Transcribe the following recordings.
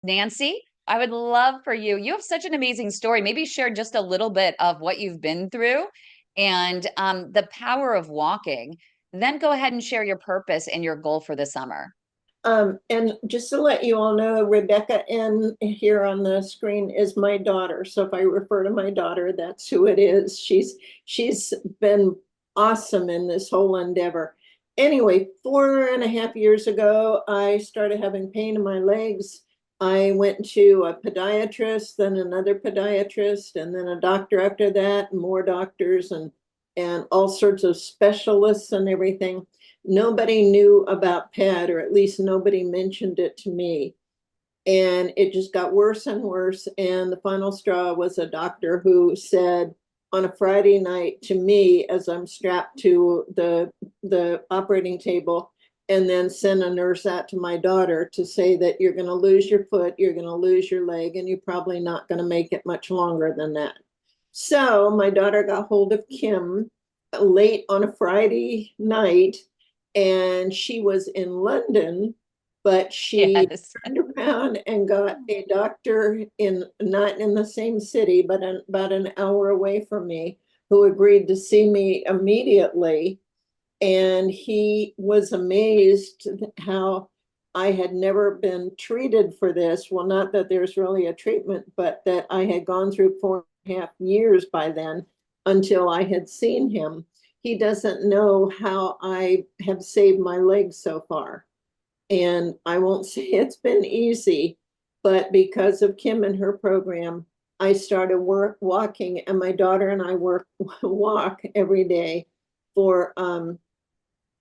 Nancy, I would love for you. You have such an amazing story. Maybe share just a little bit of what you've been through and the power of walking. Then go ahead and share your purpose and your goal for the summer. And just to let you all know, Rebecca N here on the screen is my daughter. So if I refer to my daughter, that's who it is. She's been awesome in this whole endeavor. Anyway, 4.5 years ago, I started having pain in my legs. I went to a podiatrist, then another podiatrist, and then a doctor after that, and more doctors and all sorts of specialists and everything. Nobody knew about P.A.D, or at least nobody mentioned it to me. And it just got worse and worse. And the final straw was a doctor who said on a Friday night to me, as I'm strapped to the operating table, and then send a nurse out to my daughter to say that you're going to lose your foot, you're going to lose your leg, and you're probably not going to make it much longer than that. So my daughter got hold of Kim late on a Friday night, and she was in London, but she Yes. turned around and got a doctor in, not in the same city, but about an hour away from me, who agreed to see me immediately. And he was amazed how I had never been treated for this. Well, not that there's really a treatment, but that I had gone through 4.5 years by then until I had seen him. He doesn't know how I have saved my legs so far. And I won't say it's been easy, but because of Kim and her program, I started walking, and my daughter and I walk every day for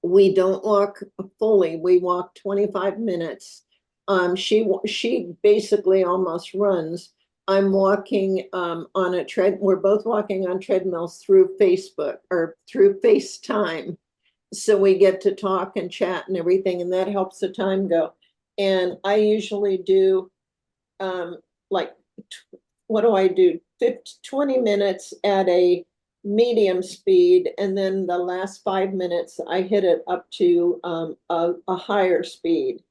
we don't walk fully. We walk 25 minutes. She basically almost runs. I'm walking on a tread. We're both walking on treadmills through Facebook or through FaceTime. So we get to talk and chat and everything, and that helps the time go. And I usually do like, what do I do? 20 minutes at a medium speed, and then the last 5 minutes I hit it up to a higher speed.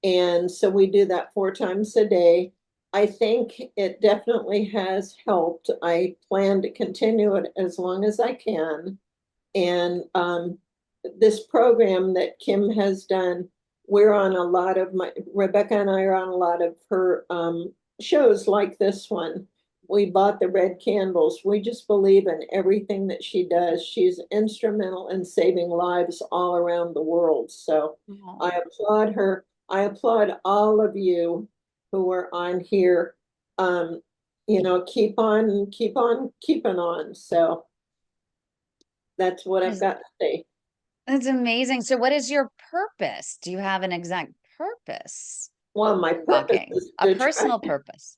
And so we do that 4 times a day. I think it definitely has helped. I plan to continue it as long as I can. And this program that Kim has done, we're on a lot of Rebecca and I are on a lot of her shows like this one. We bought the red candles. We just believe in everything that she does. She's instrumental in saving lives all around the world. So Oh. I applaud her. I applaud all of you who are on here. Um, keep on, keeping on. So that's what I've got to say. That's amazing. So what is your purpose? Do you have an exact purpose Well, my for purpose walking? is A to try personal purpose.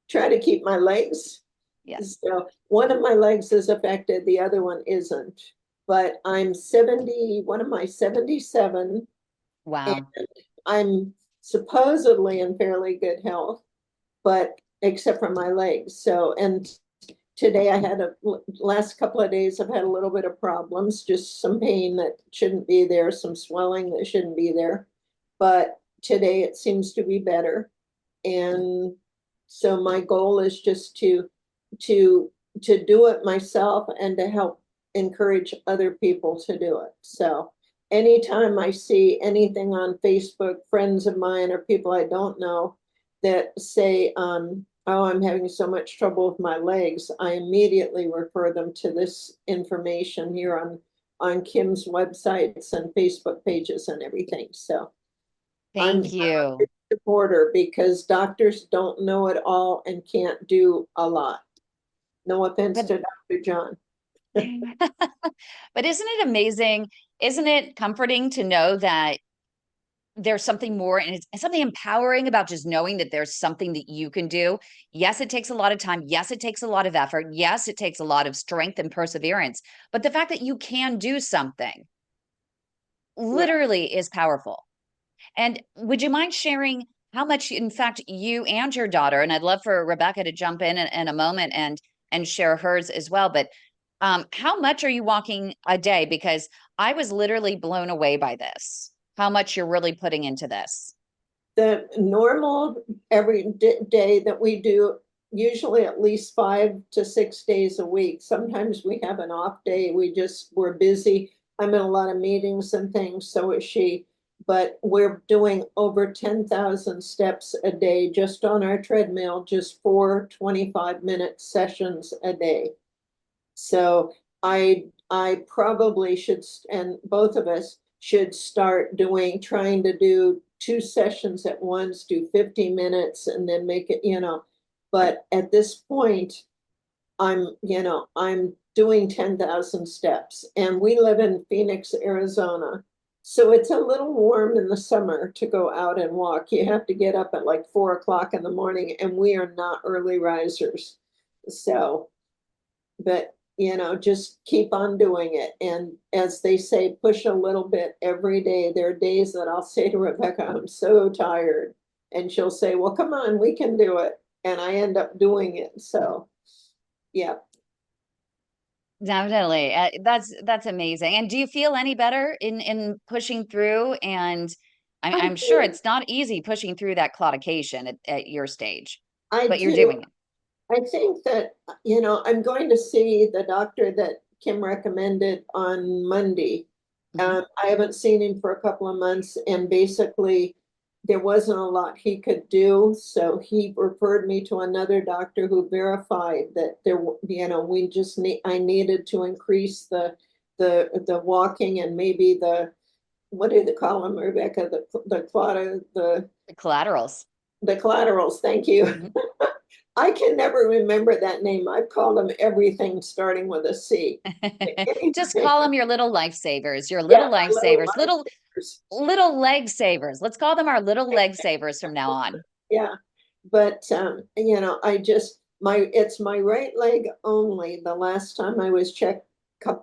try to keep my legs. Yes. So one of my legs is affected, the other one isn't. But I'm 70, one of my 77, and Wow. I'm supposedly in fairly good health, but except for my legs. So, and today I had last couple of days I've had a little bit of problems, just some pain that shouldn't be there, some swelling that shouldn't be there. But today it seems to be better. And so my goal is just to to do it myself and to help encourage other people to do it. So anytime I see anything on Facebook, friends of mine or people I don't know that say, oh, I'm having so much trouble with my legs, I immediately refer them to this information here on Kim's websites and Facebook pages and everything. So I'm Thank you. a supporter because doctors don't know it all and can't do a lot. No offense But to Dr. John. but isn't it amazing? Isn't it comforting to know that there's something more and it's something empowering about just knowing that there's something that you can do? Yes, it takes a lot of time. Yes, it takes a lot of effort. Yes, it takes a lot of strength and perseverance. But the fact that you can do something Right. literally is powerful. And would you mind sharing how much, in fact, you and your daughter, and I'd love for Rebecca to jump in a moment and share hers as well, but how much are you walking a day? Because I was literally blown away by this, how much you're really putting into this. The normal every day that we do, usually at least 5 to 6 days a week. Sometimes we have an off day. We're busy. I'm in a lot of meetings and things, so is she. But we're doing over 10,000 steps a day just on our treadmill, just 4 25-minute sessions a day. So I probably should, and both of us should start trying to do 2 sessions at once, do 50 minutes and then make it, but at this point, I'm doing 10,000 steps and we live in Phoenix, Arizona. So it's a little warm in the summer to go out and walk. You have to get up at like 4 o'clock in the morning and we are not early risers. So but just keep on doing it. And as they say, push a little bit every day. There are days that I'll say to Rebecca, I'm so tired. And she'll say, well, come on, we can do it. And I end up doing it. So, yeah. Definitely. That's amazing. And do you feel any better in pushing through? And I I'm sure do. it's not easy pushing through that claudication at your stage, I but you're do. doing it. I think that, I'm going to see the doctor that Kim recommended on Monday. Mhm. I haven't seen him for a couple of months, and basically, there wasn't a lot he could do. So he referred me to another doctor who verified that I needed to increase the walking and maybe what do they call them, Rebecca? The collaterals. The collaterals. Thank you. Mhm. I can never remember that name. I've called them everything starting with a C. Just Anything. call them your little lifesavers, your Yeah, little my little lifesavers, lifesavers. little leg savers. Let's call them our little leg savers from now on. Yeah. But I just it's my right leg only. The last time I was checked,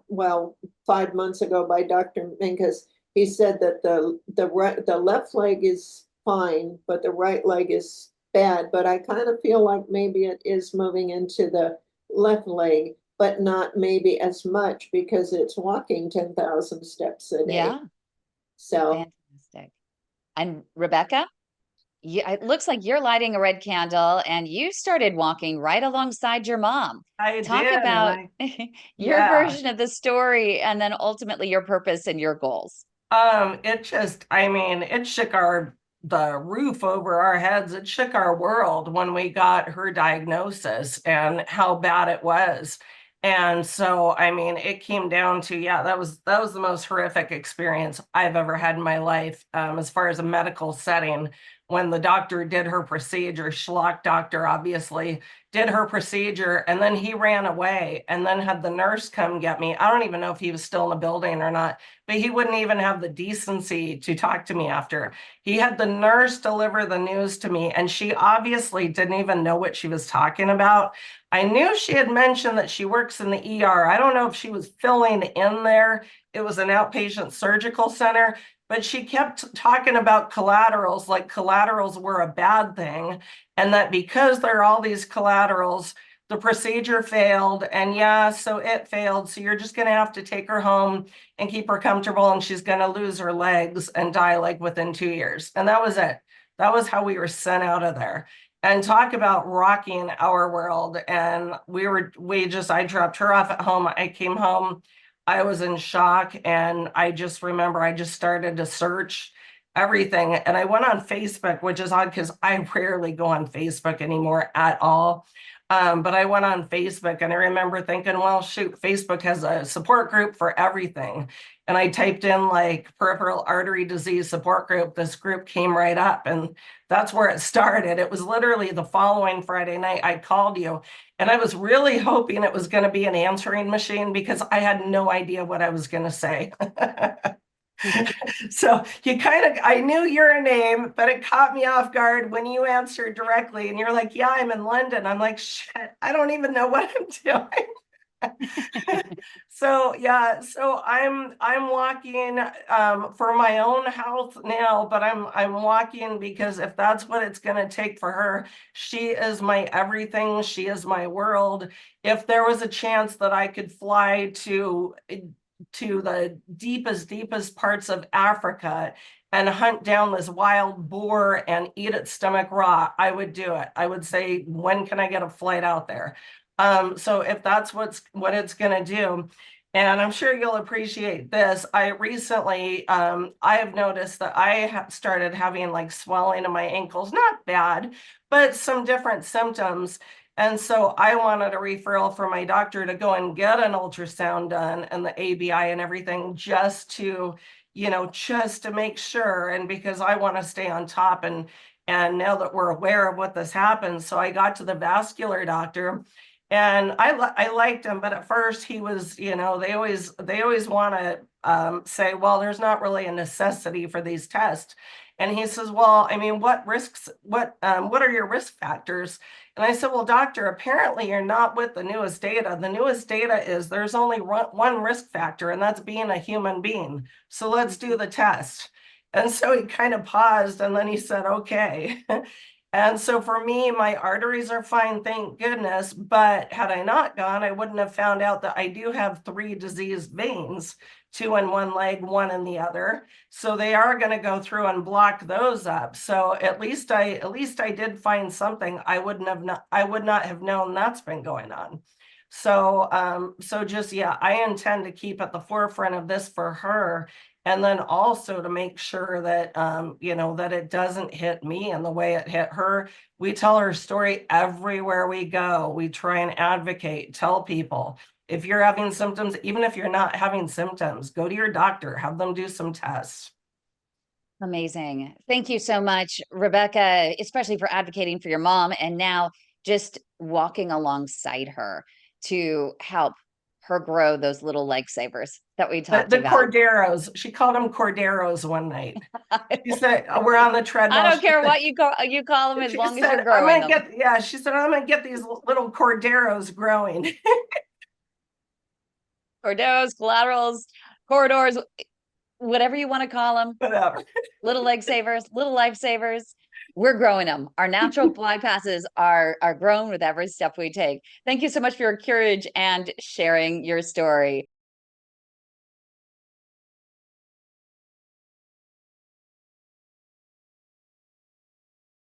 well, 5 months ago by Dr. Minkus, he said that the left leg is fine, but the right leg is bad. But I kind of feel like maybe it is moving into the left leg, but not maybe as much because it's walking 10,000 steps a day. Yeah, So fantastic. And Rebecca, it looks like you're lighting a red candle and you started walking right alongside your mom. I Talk did, and about I your yeah. version of the story and then ultimately your purpose and your goals. It just, I mean, it shook the roof over our heads. It shook our world when we got her diagnosis and how bad it was. And so, I mean, it came down to, yeah, that was the most horrific experience I've ever had in my life, as far as a medical setting. When the doctor did her procedure, schlock doctor, obviously, did her procedure, and then he ran away and then had the nurse come get me. I don't even know if he was still in the building or not, but he wouldn't even have the decency to talk to me after. He had the nurse deliver the news to me, and she obviously didn't even know what she was talking about. I knew she had mentioned that she works in the ER. I don't know if she was filling in there. It was an outpatient surgical center, but she kept talking about collaterals like collaterals were a bad thing, and that because there are all these collaterals, the procedure failed. And yeah, so it failed. So you're just going to have to take her home and keep her comfortable, and she's going to lose her legs and die like within 2 years. And that was it. That was how we were sent out of there. And talk about rocking our world. And I dropped her off at home. I came home. I was in shock. And I just remember I just started to search everything. And I went on Facebook, which is odd because I rarely go on Facebook anymore at all. But I went on Facebook and I remember thinking, well, shoot, Facebook has a support group for everything. And I typed in like peripheral artery disease support group. This group came right up, and that's where it started. It was literally the following Friday night I called you, and I was really hoping it was going to be an answering machine because I had no idea what I was going to say. So I knew your name, but it caught me off guard when you answered directly and you're like, yeah, I'm in London. I'm like, shit, I don't even know what I'm doing. So yeah, so I'm walking for my own health now, but I'm walking because if that's what it's going to take for her, she is my everything. She is my world. If there was a chance that I could fly to the deepest parts of Africa and hunt down this wild boar and eat its stomach raw, I would do it. I would say, when can I get a flight out there? So if that's what it's going to do, and I'm sure you'll appreciate this, I recently, I have noticed that I have started having like swelling in my ankles, not bad, but some different symptoms. And so I wanted a referral from my doctor to go and get an ultrasound done and the ABI and everything, just to, just to make sure. And because I want to stay on top, and now that we're aware of what this happens. So I got to the vascular doctor, and I liked him, but at first he was, they always want to say, well, there's not really a necessity for these tests. And he says, well, I mean, what are your risk factors? And I said, well, doctor, apparently you're not with the newest data. The newest data is there's only one risk factor, and that's being a human being. So let's do the test. And so he kind of paused, and then he said, okay. And so for me, my arteries are fine, thank goodness. But had I not gone, I wouldn't have found out that I do have 3 diseased veins, 2 in one leg, 1 in the other. So they are going to go through and block those up. So at least I did find something. I would not have known that's been going on. So just, yeah, I intend to keep at the forefront of this for her. And then also to make sure that, that it doesn't hit me in the way it hit her. We tell her story everywhere we go. We try and advocate, tell people, if you're having symptoms, even if you're not having symptoms, go to your doctor, have them do some tests. Amazing. Thank you so much, Rebecca, especially for advocating for your mom, and now just walking alongside her to help her grow those little lifesavers that we talked The about. Corderos, she called them Corderos one night. She said, we're on the treadmill. I don't care what you call them, as long as you're growing them. She said, I'm gonna get these little Corderos growing. Corderos, collaterals, corridors, whatever you want to call them. Whatever. Little leg savers, little lifesavers. We're growing them. Our natural bypasses are grown with every step we take. Thank you so much for your courage and sharing your story.